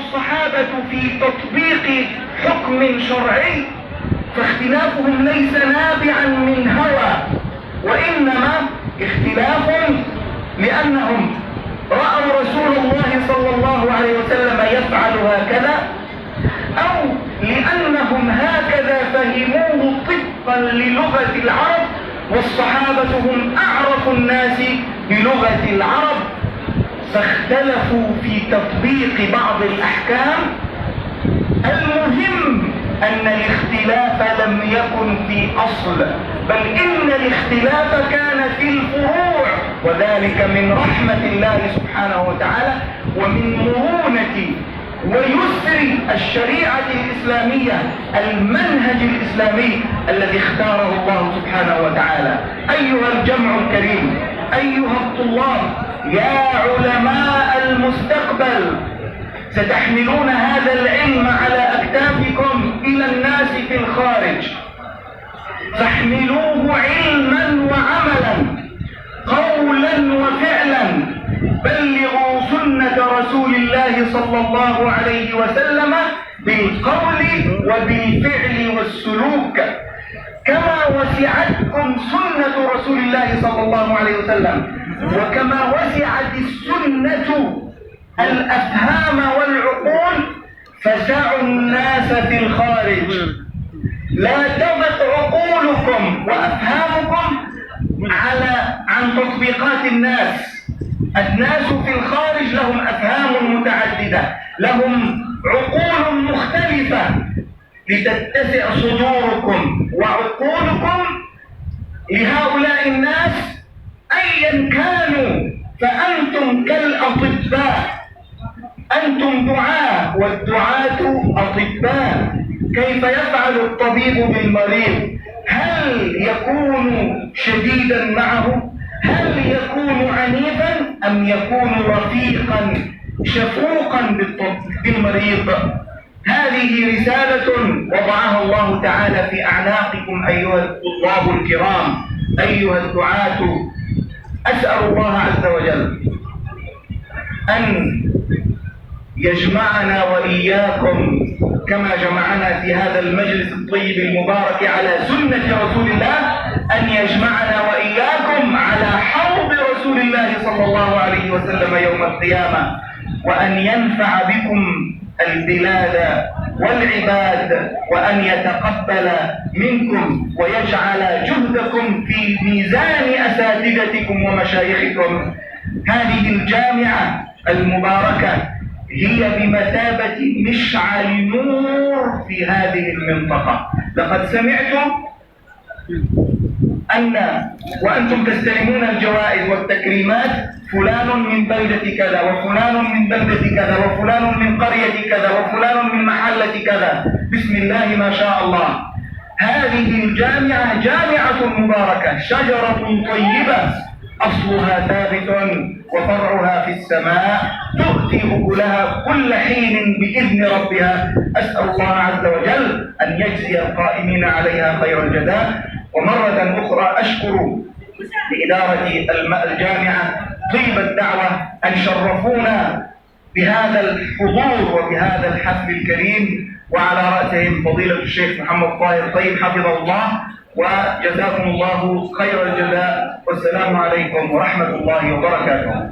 الصحابة في تطبيق حكم شرعي فاختلافهم ليس نابعا من هوى، وإنما اختلاف لأنهم رأوا رسول الله صلى الله عليه وسلم يفعل هكذا، أو لأنهم هكذا فهموه طبقا للغة العرب، والصحابة هم أعرف الناس بلغة العرب، فاختلفوا في تطبيق بعض الأحكام. المهم أن الاختلاف لم يكن في أصل، بل إن الاختلاف كان في الفروع، وذلك من رحمة الله سبحانه وتعالى ومن مرونة ويسر الشريعة الإسلامية، المنهج الإسلامي الذي اختاره الله سبحانه وتعالى. أيها الجمع الكريم، أيها الطلاب، يا علماء المستقبل، ستحملون هذا العلم على أكتافكم إلى الناس في الخارج، فاحملوه علما وعملا، قولا وفعلا، بلغوا سنة رسول الله صلى الله عليه وسلم بالقول وبالفعل والسلوك، كما وسعتكم سنة رسول الله صلى الله عليه وسلم، وكما وسعت السنة الأفهام والعقول، فسعوا الناس في الخارج. لا تضق عقولكم وأفهامكم عن تطبيقات الناس. الناس في الخارج لهم أفهام متعددة، لهم عقول مختلفة، لتتسع صدوركم وعقولكم لهؤلاء الناس أيا كانوا، فأنتم كالأطباء، أنتم دعاة والدعاة أطباء. كيف يفعل الطبيب بالمريض؟ هل يكون شديدا معه؟ هل يكون عنيفا أم يكون رفيقا شفوقا بالمريض؟ هذه رسالة وضعها الله تعالى في أعناقكم أيها الطلاب الكرام، أيها الدعاة. أسأل الله عز وجل أن يجمعنا وإياكم كما جمعنا في هذا المجلس الطيب المبارك على سنة رسول الله، أن يجمعنا وإياكم على حوض رسول الله صلى الله عليه وسلم يوم القيامة، وأن ينفع بكم البلاد والعباد، وأن يتقبل منكم ويجعل جهدكم في ميزان أساتذتكم ومشايخكم. هذه الجامعة المباركة هي بمثابة مشعل نور في هذه المنطقة. لقد سمعتم أن وأنتم تستلمون الجوائز والتكريمات، فلان من بلدة كذا، وفلان من بلدة كذا، وفلان من قرية كذا، وفلان من محلة كذا، بسم الله ما شاء الله. هذه الجامعة جامعة مباركة، شجرة طيبة أصلها ثابت وفرعها في السماء، تؤتي أكلها كل حين بإذن ربها. أسأل الله عز وجل أن يجزي القائمين عليها خير الجزاء. ومرة أخرى أشكر لإدارة الجامعة طيب الدعوة أن شرفونا بهذا الحضور وبهذا الحفل الكريم، وعلى رأسهم فضيلة الشيخ محمد طاهر طيب حفظه الله، وجزاكم الله خير الجزاء، والسلام عليكم ورحمة الله وبركاته.